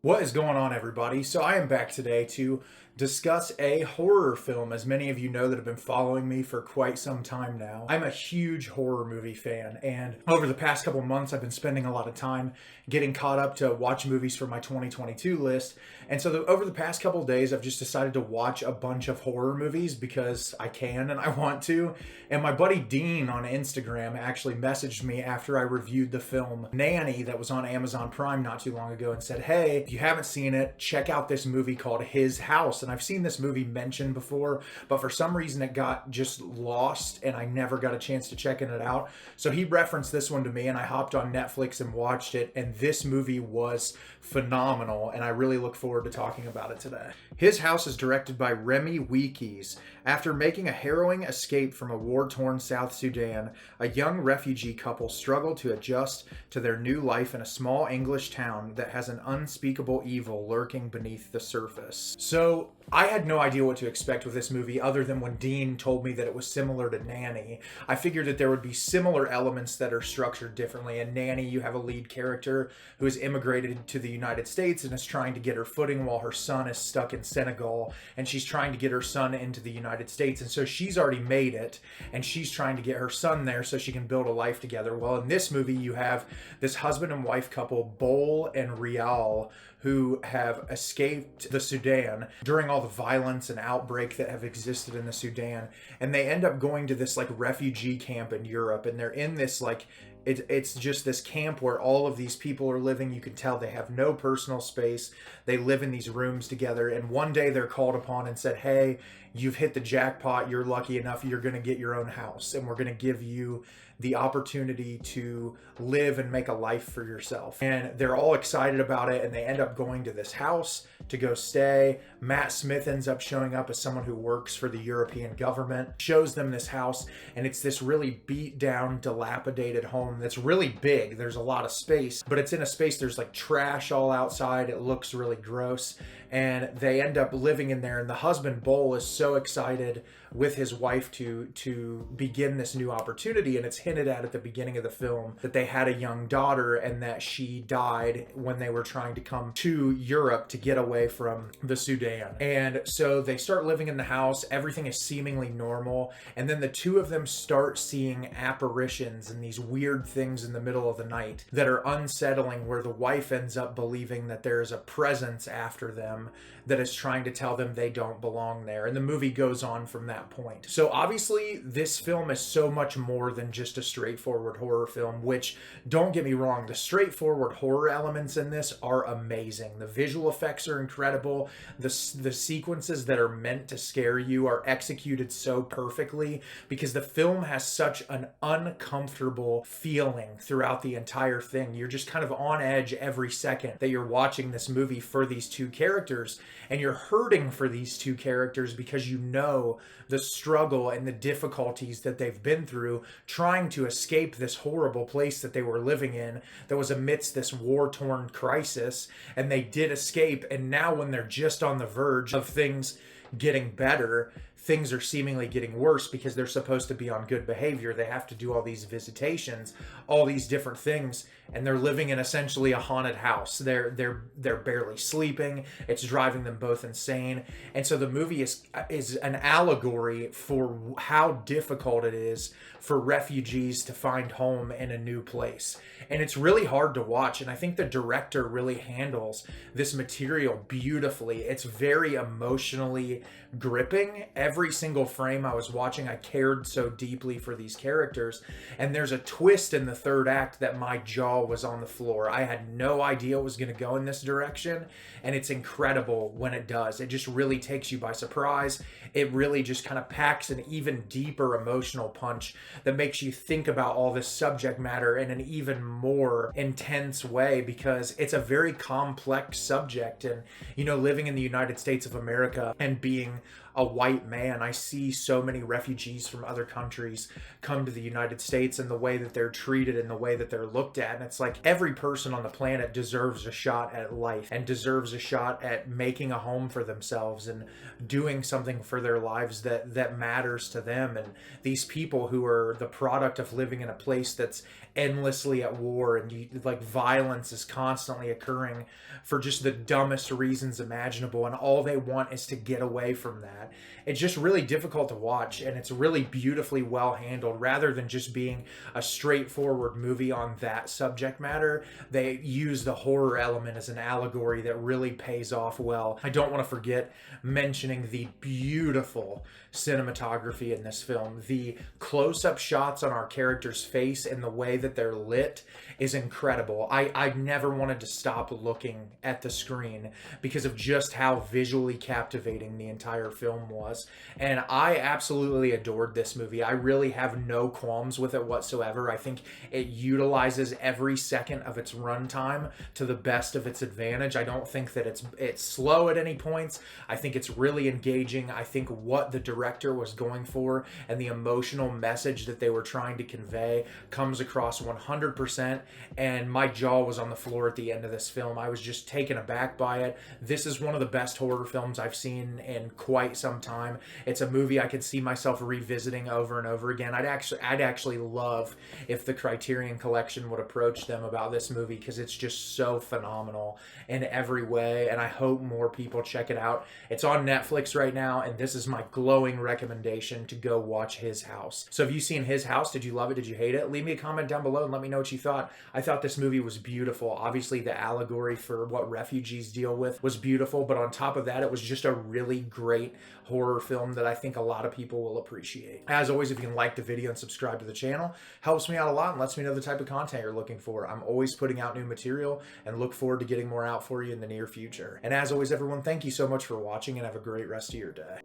What is going on, everybody? So, I am back today to discuss a horror film. As many of you know that have been following me for quite some time now, I'm a huge horror movie fan, and over the past couple months, I've been spending a lot of time getting caught up to watch movies for my 2022 list. And so, over the past couple days, I've just decided to watch a bunch of horror movies because I can and I want to. And my buddy Dean on Instagram actually messaged me after I reviewed the film Nanny that was on Amazon Prime not too long ago and said, "Hey, if you haven't seen it, check out this movie called His House." And I've seen this movie mentioned before, but for some reason it got just lost and I never got a chance to checking it out. So he referenced this one to me and I hopped on Netflix and watched it, and this movie was phenomenal, and I really look forward to talking about it today. His House is directed by Remi Weekes. After making a harrowing escape from a war-torn South Sudan, a young refugee couple struggle to adjust to their new life in a small English town that has an unspeakable evil lurking beneath the surface. So, I had no idea what to expect with this movie other than when Dean told me that it was similar to Nanny. I figured that there would be similar elements that are structured differently. In Nanny, you have a lead character who has immigrated to the United States and is trying to get her footing while her son is stuck in Senegal, and she's trying to get her son into the United States. And so she's already made it, and she's trying to get her son there so she can build a life together. Well, in this movie, you have this husband and wife couple, Bol and Rial, who have escaped the Sudan during all the violence and outbreak that have existed in the Sudan. And they end up going to this like refugee camp in Europe. And they're in this like, it's just this camp where all of these people are living. You can tell they have no personal space. They live in these rooms together. And one day they're called upon and said, "Hey, you've hit the jackpot. You're lucky enough. You're going to get your own house. And we're going to give you the opportunity to live and make a life for yourself." And they're all excited about it, and they end up going to this house to go stay. Matt Smith ends up showing up as someone who works for the European government, shows them this house, and it's this really beat down, dilapidated home that's really big. There's a lot of space, but it's in a space, there's like trash all outside. It looks really gross, and they end up living in there. And the husband, Bol, is so excited with his wife to begin this new opportunity. And it's hinted at the beginning of the film that they had a young daughter and that she died when they were trying to come to Europe to get away from the Sudan. And so they start living in the house. Everything is seemingly normal. And then the two of them start seeing apparitions and these weird things in the middle of the night that are unsettling, where the wife ends up believing that there is a presence after them that is trying to tell them they don't belong there. And the movie goes on from that point. So obviously this film is so much more than just a straightforward horror film, which, don't get me wrong, the straightforward horror elements in this are amazing. The visual effects are incredible. The sequences that are meant to scare you are executed so perfectly because the film has such an uncomfortable feeling throughout the entire thing. You're just kind of on edge every second that you're watching this movie for these two characters, and you're hurting for these two characters because you know the struggle and the difficulties that they've been through trying to escape this horrible place that they were living in that was amidst this war-torn crisis. And they did escape, and now when they're just on the verge of things getting better, things are seemingly getting worse because they're supposed to be on good behavior. They have to do all these visitations, all these different things, and they're living in essentially a haunted house. They're barely sleeping. It's driving them both insane. And so the movie is an allegory for how difficult it is for refugees to find home in a new place. And it's really hard to watch, and I think the director really handles this material beautifully. It's very emotionally gripping. Every single frame I was watching, I cared so deeply for these characters. And there's a twist in the third act that my jaw was on the floor. I had no idea it was going to go in this direction, and it's incredible when it does. It just really takes you by surprise. It really just kind of packs an even deeper emotional punch that makes you think about all this subject matter in an even more intense way, because it's a very complex subject. And, you know, living in the United States of America and being a white man. I see so many refugees from other countries come to the United States, and the way that they're treated and the way that they're looked at. And it's like every person on the planet deserves a shot at life and deserves a shot at making a home for themselves and doing something for their lives that matters to them. And these people who are the product of living in a place that's endlessly at war, and like violence is constantly occurring for just the dumbest reasons imaginable, and all they want is to get away from that. It's just really difficult to watch, and it's really beautifully well handled. Rather than just being a straightforward movie on that subject matter, they use the horror element as an allegory that really pays off well. I don't want to forget mentioning the beautiful cinematography in this film. The close-up shots on our character's face and the way that they're lit is incredible. I never wanted to stop looking at the screen because of just how visually captivating the entire film was. And I absolutely adored this movie. I really have no qualms with it whatsoever. I think it utilizes every second of its runtime to the best of its advantage. I don't think that it's slow at any points. I think it's really engaging. I think what the director was going for and the emotional message that they were trying to convey comes across 100%, and my jaw was on the floor at the end of this film. I was just taken aback by it. This is one of the best horror films I've seen in quite some time. It's a movie I could see myself revisiting over and over again. I'd actually love if the Criterion Collection would approach them about this movie, because it's just so phenomenal in every way, and I hope more people check it out. It's on Netflix right now, and this is my glowing recommendation to go watch His House. So have you seen His House? Did you love it? Did you hate it? Leave me a comment down below and let me know what you thought. I thought this movie was beautiful. Obviously, the allegory for what refugees deal with was beautiful, but on top of that, it was just a really great horror film that I think a lot of people will appreciate. As always, if you can like the video and subscribe to the channel, helps me out a lot and lets me know the type of content you're looking for. I'm always putting out new material and look forward to getting more out for you in the near future. And as always, everyone, thank you so much for watching, and have a great rest of your day.